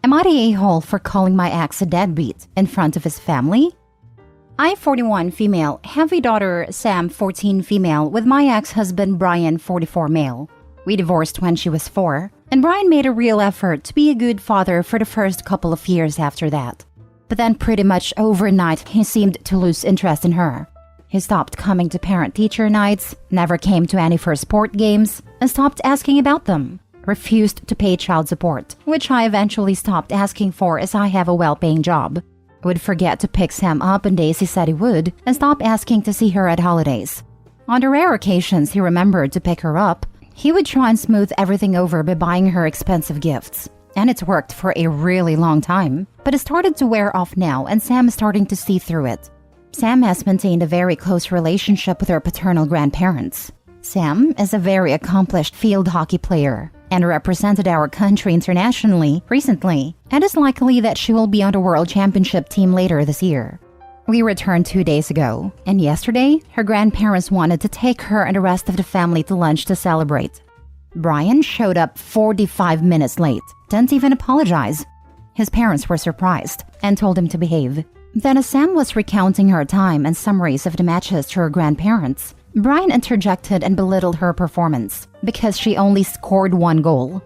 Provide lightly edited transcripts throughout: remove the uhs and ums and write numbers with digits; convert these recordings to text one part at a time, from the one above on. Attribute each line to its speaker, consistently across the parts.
Speaker 1: Am I the a-hole for calling my ex a deadbeat in front of his family? I, 41 female, have a daughter, Sam, 14 female, with my ex-husband, Brian, 44 male. We divorced when she was 4, and Brian made a real effort to be a good father for the first couple of years after that. But then pretty much overnight, he seemed to lose interest in her. He stopped coming to parent-teacher nights, never came to any of her sport games, and stopped asking about them. Refused to pay child support, which I eventually stopped asking for as I have a well-paying job. Would forget to pick Sam up on days he said he would, and stop asking to see her at holidays. On the rare occasions he remembered to pick her up, he would try and smooth everything over by buying her expensive gifts. And it's worked for a really long time, but it started to wear off now and Sam is starting to see through it. Sam has maintained a very close relationship with her paternal grandparents. Sam is a very accomplished field hockey player and represented our country internationally recently, and it's likely that she will be on the World Championship team later this year. We returned 2 days ago, and yesterday, her grandparents wanted to take her and the rest of the family to lunch to celebrate. Brian showed up 45 minutes late, didn't even apologize. His parents were surprised and told him to behave. Then as Sam was recounting her time and summaries of the matches to her grandparents, Brian interjected and belittled her performance because she only scored 1 goal.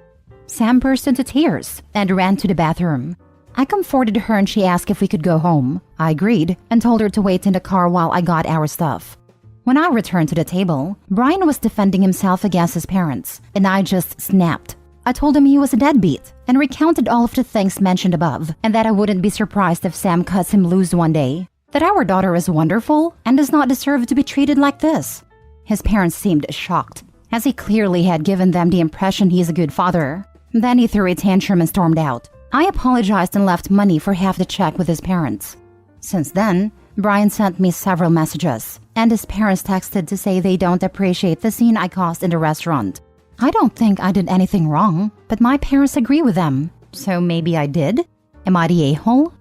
Speaker 1: Sam burst into tears and ran to the bathroom. I comforted her and she asked if we could go home. I agreed and told her to wait in the car while I got our stuff. When I returned to the table, Brian was defending himself against his parents, and I just snapped. I told him he was a deadbeat and recounted all of the things mentioned above, and that I wouldn't be surprised if Sam cuts him loose one day. That our daughter is wonderful and does not deserve to be treated like this. His parents seemed shocked, as he clearly had given them the impression he is a good father. Then he threw a tantrum and stormed out. I apologized and left money for half the check with his parents. Since then, Brian sent me several messages, and his parents texted to say they don't appreciate the scene I caused in the restaurant. I don't think I did anything wrong, but my parents agree with them. So maybe I did? Am I the a-hole?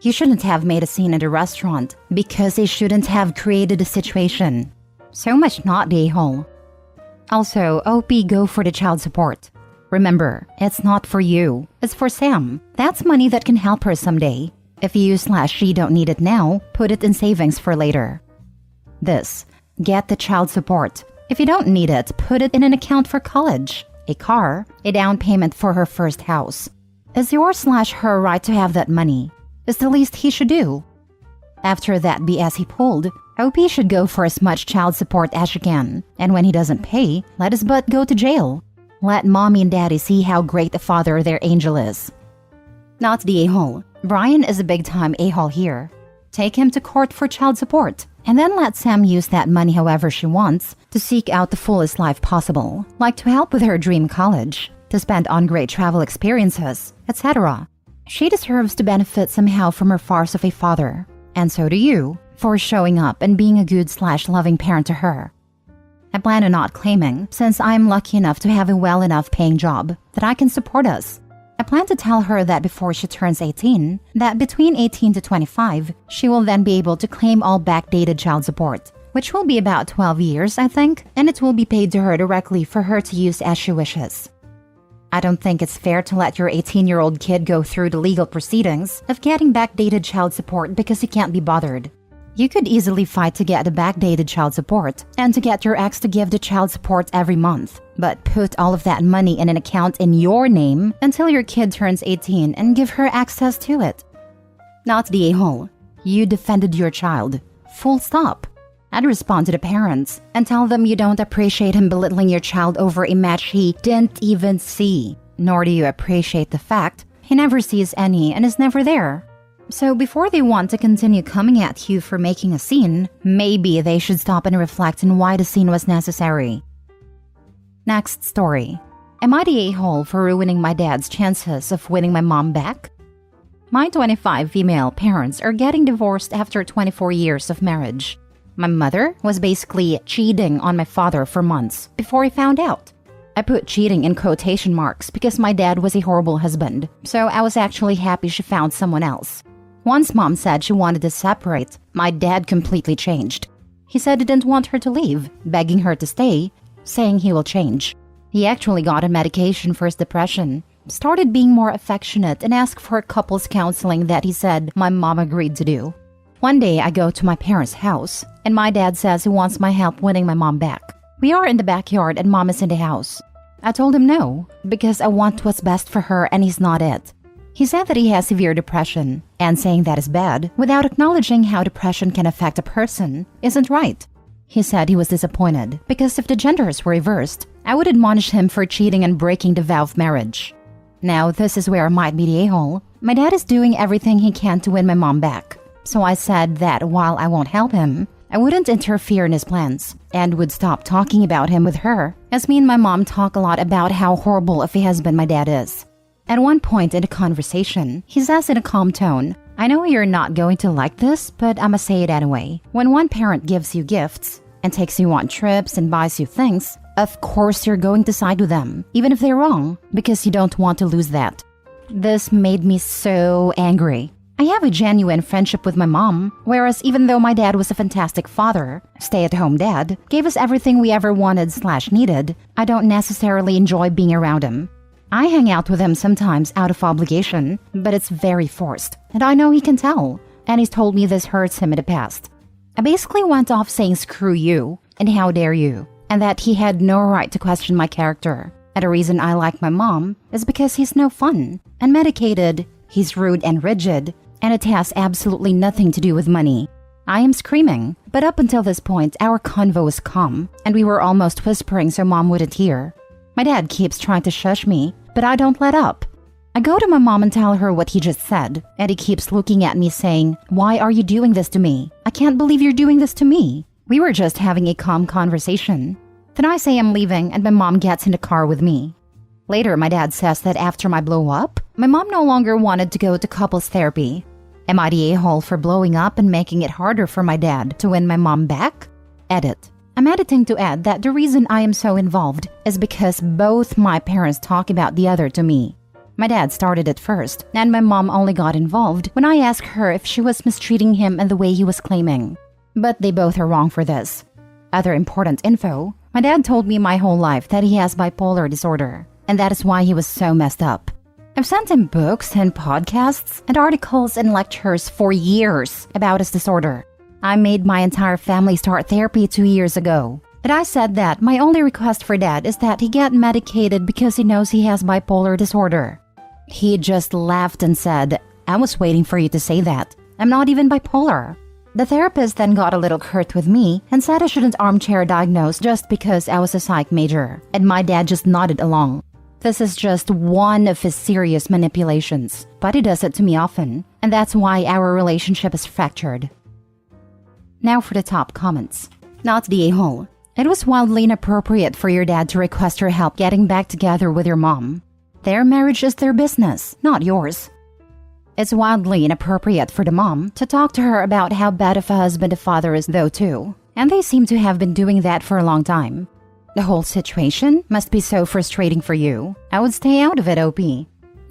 Speaker 1: You shouldn't have made a scene in the restaurant because they shouldn't have created a situation. So much not the a-hole. Also, OP, go for the child support. Remember, it's not for you, it's for Sam. That's money that can help her someday. If you/she don't need it now, put it in savings for later. This, get the child support. If you don't need it, put it in an account for college, a car, a down payment for her first house. It's your/her right to have that money. It's the least he should do. After that BS he pulled, OP should go for as much child support as she can, and when he doesn't pay, let his butt go to jail. Let mommy and daddy see how great a father their angel is. Not the a-hole. Brian is a big-time a-hole here. Take him to court for child support, and then let Sam use that money however she wants to seek out the fullest life possible, like to help with her dream college, to spend on great travel experiences, etc. She deserves to benefit somehow from her farce of a father, and so do you, for showing up and being a good/loving parent to her. I plan on not claiming, since I am lucky enough to have a well enough paying job that I can support us. I plan to tell her that before she turns 18, that between 18 to 25, she will then be able to claim all backdated child support, which will be about 12 years, I think, and it will be paid to her directly for her to use as she wishes. I don't think it's fair to let your 18-year-old kid go through the legal proceedings of getting backdated child support because he can't be bothered. You could easily fight to get the backdated child support and to get your ex to give the child support every month, but put all of that money in an account in your name until your kid turns 18 and give her access to it. Not the a-hole. You defended your child. Full stop. I'd respond to the parents and tell them you don't appreciate him belittling your child over a match he didn't even see, nor do you appreciate the fact he never sees any and is never there. So before they want to continue coming at you for making a scene, maybe they should stop and reflect on why the scene was necessary. Next story. Am I the a-hole for ruining my dad's chances of winning my mom back? My 25 female parents are getting divorced after 24 years of marriage. My mother was basically cheating on my father for months before he found out. I put cheating in quotation marks because my dad was a horrible husband, so I was actually happy she found someone else. Once mom said she wanted to separate, my dad completely changed. He said he didn't want her to leave, begging her to stay, saying he will change. He actually got on medication for his depression, started being more affectionate, and asked for couples counseling that he said my mom agreed to do. One day I go to my parents' house, and my dad says he wants my help winning my mom back. We are in the backyard and mom is in the house. I told him no, because I want what's best for her and he's not it. He said that he has severe depression, and saying that is bad, without acknowledging how depression can affect a person, isn't right. He said he was disappointed, because if the genders were reversed, I would admonish him for cheating and breaking the vow of marriage. Now, this is where I might be the a-hole. My dad is doing everything he can to win my mom back. So I said that while I won't help him, I wouldn't interfere in his plans, and would stop talking about him with her, as me and my mom talk a lot about how horrible of a husband my dad is. At one point in the conversation, he says in a calm tone, I know you're not going to like this, but I'ma say it anyway. When one parent gives you gifts, and takes you on trips and buys you things, of course you're going to side with them, even if they're wrong, because you don't want to lose that. This made me so angry. I have a genuine friendship with my mom, whereas even though my dad was a fantastic father, stay-at-home dad, gave us everything we ever wanted/needed, I don't necessarily enjoy being around him. I hang out with him sometimes out of obligation, but it's very forced, and I know he can tell, and he's told me this hurts him in the past. I basically went off saying screw you, and how dare you, and that he had no right to question my character. And the reason I like my mom is because he's no fun, unmedicated, he's rude and rigid, and it has absolutely nothing to do with money. I am screaming, but up until this point, our convo was calm, and we were almost whispering so mom wouldn't hear. My dad keeps trying to shush me, but I don't let up. I go to my mom and tell her what he just said, and he keeps looking at me saying, why are you doing this to me? I can't believe you're doing this to me. We were just having a calm conversation. Then I say I'm leaving, and my mom gets in the car with me. Later, my dad says that after my blow up, my mom no longer wanted to go to couples therapy. Am I the a-hole for blowing up and making it harder for my dad to win my mom back? Edit. I'm editing to add that the reason I am so involved is because both my parents talk about the other to me. My dad started it first, and my mom only got involved when I asked her if she was mistreating him in the way he was claiming. But they both are wrong for this. Other important info, my dad told me my whole life that he has bipolar disorder, and that is why he was so messed up. I've sent him books and podcasts and articles and lectures for years about his disorder. I made my entire family start therapy 2 years ago. And I said that my only request for Dad is that he get medicated because he knows he has bipolar disorder. He just laughed and said, I was waiting for you to say that. I'm not even bipolar. The therapist then got a little curt with me and said I shouldn't armchair diagnose just because I was a psych major, and my dad just nodded along. This is just one of his serious manipulations, but he does it to me often, and that's why our relationship is fractured. Now for the top comments. Not the a-hole. It was wildly inappropriate for your dad to request your help getting back together with your mom. Their marriage is their business, not yours. It's wildly inappropriate for the mom to talk to her about how bad of a husband the father is though too, and they seem to have been doing that for a long time. The whole situation must be so frustrating for you. I would stay out of it, OP.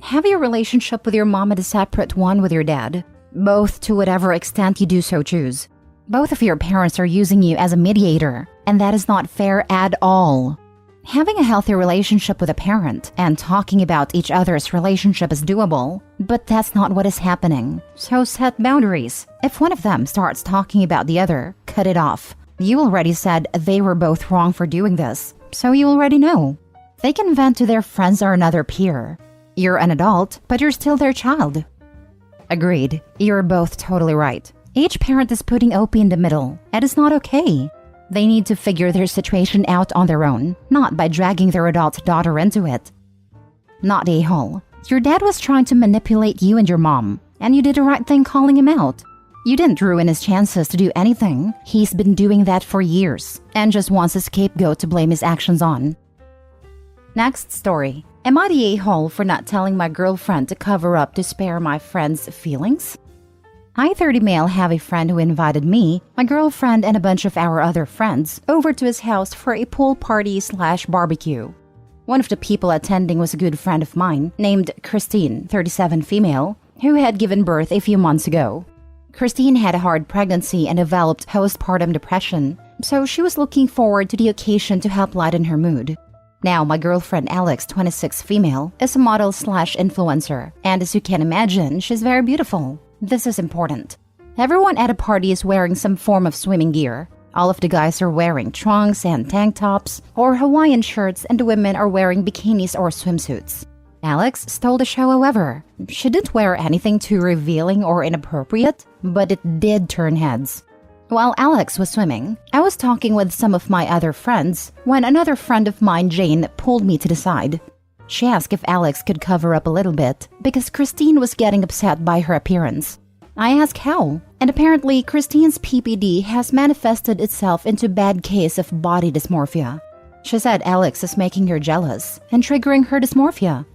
Speaker 1: Have your relationship with your mom and a separate one with your dad, both to whatever extent you do so choose. Both of your parents are using you as a mediator, and that is not fair at all. Having a healthy relationship with a parent and talking about each other's relationship is doable, but that's not what is happening. So set boundaries. If one of them starts talking about the other, cut it off. You already said they were both wrong for doing this, so you already know. They can vent to their friends or another peer. You're an adult, but you're still their child. Agreed. You're both totally right. Each parent is putting OP in the middle, and it's not okay. They need to figure their situation out on their own, not by dragging their adult daughter into it. Not a-hole. Your dad was trying to manipulate you and your mom, and you did the right thing calling him out. You didn't ruin his chances to do anything. He's been doing that for years, and just wants a scapegoat to blame his actions on. Next story. Am I the a-hole for not telling my girlfriend to cover up to spare my friend's feelings? I, 30 male, have a friend who invited me, my girlfriend, and a bunch of our other friends over to his house for a pool party/barbecue. One of the people attending was a good friend of mine named Christine, 37 female, who had given birth a few months ago. Christine had a hard pregnancy and developed postpartum depression, so she was looking forward to the occasion to help lighten her mood. Now, my girlfriend Alex, 26 female, is a model/influencer, and as you can imagine, she's very beautiful. This is important. Everyone at a party is wearing some form of swimming gear. All of the guys are wearing trunks and tank tops or Hawaiian shirts, and the women are wearing bikinis or swimsuits. Alex stole the show, however. She didn't wear anything too revealing or inappropriate, but it did turn heads. While Alex was swimming, I was talking with some of my other friends when another friend of mine, Jane, pulled me to the side. She asked if Alex could cover up a little bit because Christine was getting upset by her appearance. I asked how, and apparently Christine's PPD has manifested itself into a bad case of body dysmorphia. She said Alex is making her jealous and triggering her dysmorphia.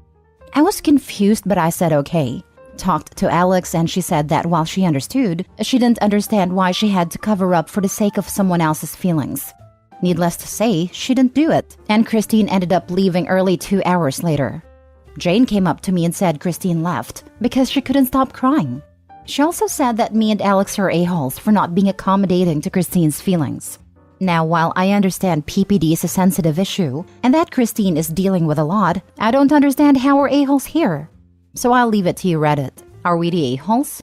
Speaker 1: I was confused, but I said okay. Talked to Alex and she said that while she understood, she didn't understand why she had to cover up for the sake of someone else's feelings. Needless to say, she didn't do it, and Christine ended up leaving early 2 hours later. Jane came up to me and said Christine left because she couldn't stop crying. She also said that me and Alex are a-holes for not being accommodating to Christine's feelings. Now, while I understand PPD is a sensitive issue and that Christine is dealing with a lot, I don't understand how we're a-holes here. So I'll leave it to you, Reddit. Are we the a-holes?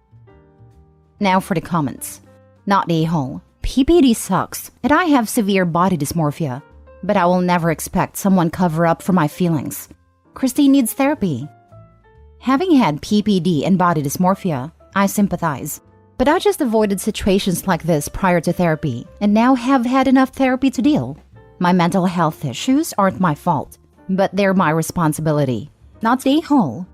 Speaker 1: Now for the comments. Not a-hole. PPD sucks, and I have severe body dysmorphia. But I will never expect someone cover up for my feelings. Christine needs therapy. Having had PPD and body dysmorphia, I sympathize. But I just avoided situations like this prior to therapy, and now have had enough therapy to deal. My mental health issues aren't my fault, but they're my responsibility. Not the a-hole.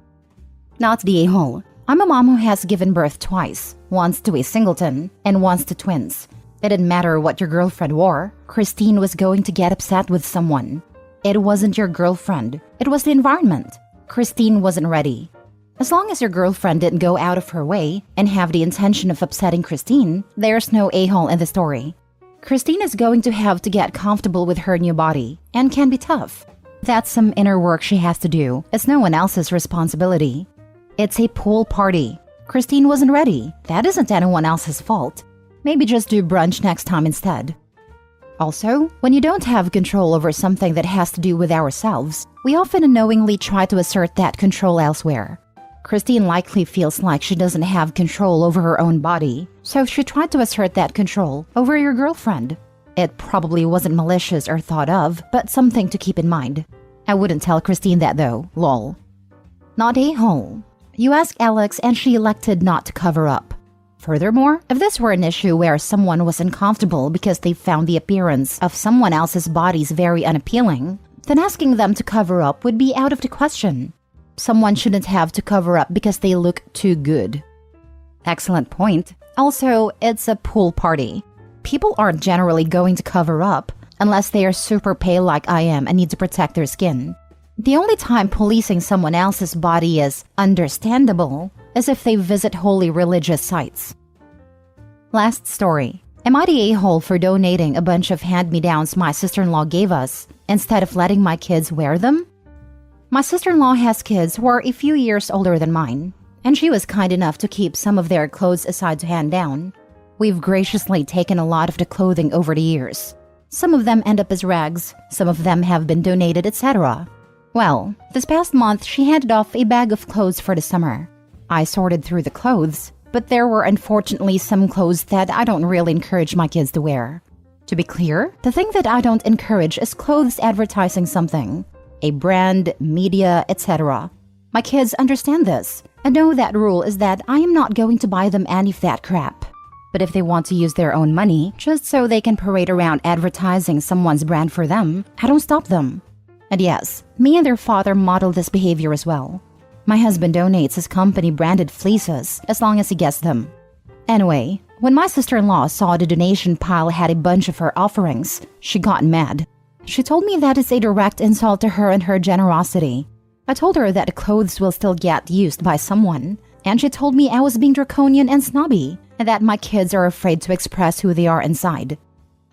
Speaker 1: Not the a-hole. I'm a mom who has given birth twice, once to a singleton and once to twins. It didn't matter what your girlfriend wore, Christine was going to get upset with someone. It wasn't your girlfriend, it was the environment. Christine wasn't ready. As long as your girlfriend didn't go out of her way and have the intention of upsetting Christine, there's no a-hole in the story. Christine is going to have to get comfortable with her new body and can be tough. That's some inner work she has to do. It's no one else's responsibility. It's a pool party. Christine wasn't ready. That isn't anyone else's fault. Maybe just do brunch next time instead. Also, when you don't have control over something that has to do with ourselves, we often unknowingly try to assert that control elsewhere. Christine likely feels like she doesn't have control over her own body, so she tried to assert that control over your girlfriend. It probably wasn't malicious or thought of, but something to keep in mind. I wouldn't tell Christine that though, lol. Not a-hole. You asked Alex and she elected not to cover up. Furthermore, if this were an issue where someone was uncomfortable because they found the appearance of someone else's bodies very unappealing, then asking them to cover up would be out of the question. Someone shouldn't have to cover up because they look too good. Excellent point. Also, it's a pool party. People aren't generally going to cover up unless they are super pale like I am and need to protect their skin. The only time policing someone else's body is understandable is if they visit holy religious sites. Last story. Am I the a-hole for donating a bunch of hand-me-downs my sister-in-law gave us instead of letting my kids wear them? My sister-in-law has kids who are a few years older than mine, and she was kind enough to keep some of their clothes aside to hand down. We've graciously taken a lot of the clothing over the years. Some of them end up as rags, some of them have been donated, etc. Well, this past month she handed off a bag of clothes for the summer. I sorted through the clothes, but there were unfortunately some clothes that I don't really encourage my kids to wear. To be clear, the thing that I don't encourage is clothes advertising something. A brand, media, etc. My kids understand this and know that rule is that I am not going to buy them any of that crap. But if they want to use their own money just so they can parade around advertising someone's brand for them, I don't stop them. And yes, me and their father model this behavior as well. My husband donates his company branded fleeces as long as he gets them. Anyway, when my sister-in-law saw the donation pile had a bunch of her offerings, she got mad. She told me that it's a direct insult to her and her generosity. I told her that the clothes will still get used by someone, and she told me I was being draconian and snobby, and that my kids are afraid to express who they are inside.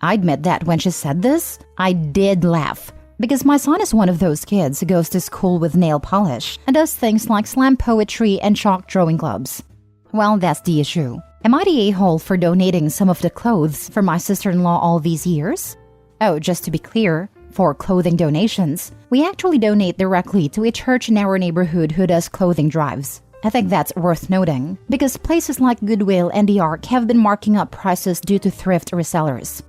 Speaker 1: I admit that when she said this, I did laugh, because my son is one of those kids who goes to school with nail polish and does things like slam poetry and chalk drawing clubs. Well, that's the issue. Am I the a-hole for donating some of the clothes for my sister-in-law all these years? Oh, just to be clear, for clothing donations, we actually donate directly to a church in our neighborhood who does clothing drives. I think that's worth noting, because places like Goodwill and the Ark have been marking up prices due to thrift resellers.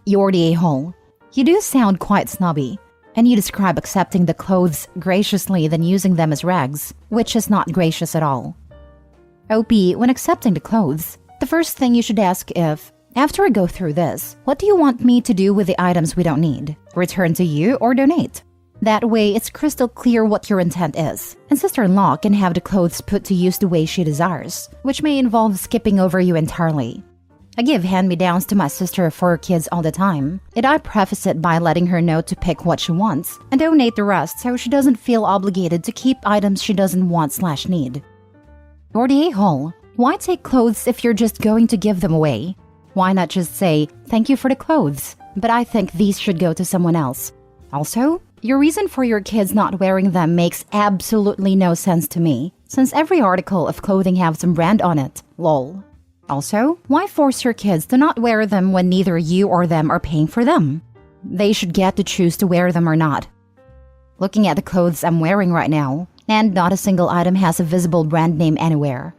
Speaker 1: You're the a-hole. You do sound quite snobby, and you describe accepting the clothes graciously than using them as rags, which is not gracious at all. OP, when accepting the clothes, the first thing you should ask if, after I go through this, what do you want me to do with the items we don't need? Return to you or donate? That way, it's crystal clear what your intent is, and sister-in-law can have the clothes put to use the way she desires, which may involve skipping over you entirely. I give hand-me-downs to my sister for her kids all the time, and I preface it by letting her know to pick what she wants and donate the rest so she doesn't feel obligated to keep items she doesn't want/need. You're the a-hole. Why take clothes if you're just going to give them away? Why not just say, thank you for the clothes, but I think these should go to someone else? Also, your reason for your kids not wearing them makes absolutely no sense to me, since every article of clothing has some brand on it, lol. Also, why force your kids to not wear them when neither you or them are paying for them? They should get to choose to wear them or not. Looking at the clothes I'm wearing right now, and not a single item has a visible brand name anywhere.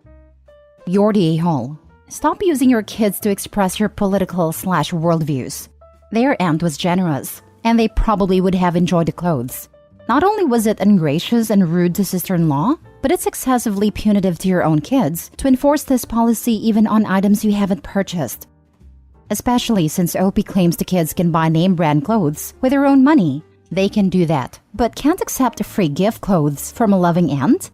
Speaker 1: You're the a-hole. Stop using your kids to express your political/worldviews. Their aunt was generous, and they probably would have enjoyed the clothes. Not only was it ungracious and rude to sister-in-law, but it's excessively punitive to your own kids to enforce this policy even on items you haven't purchased. Especially since OP claims the kids can buy name-brand clothes with their own money. They can do that, but can't accept free gift clothes from a loving aunt?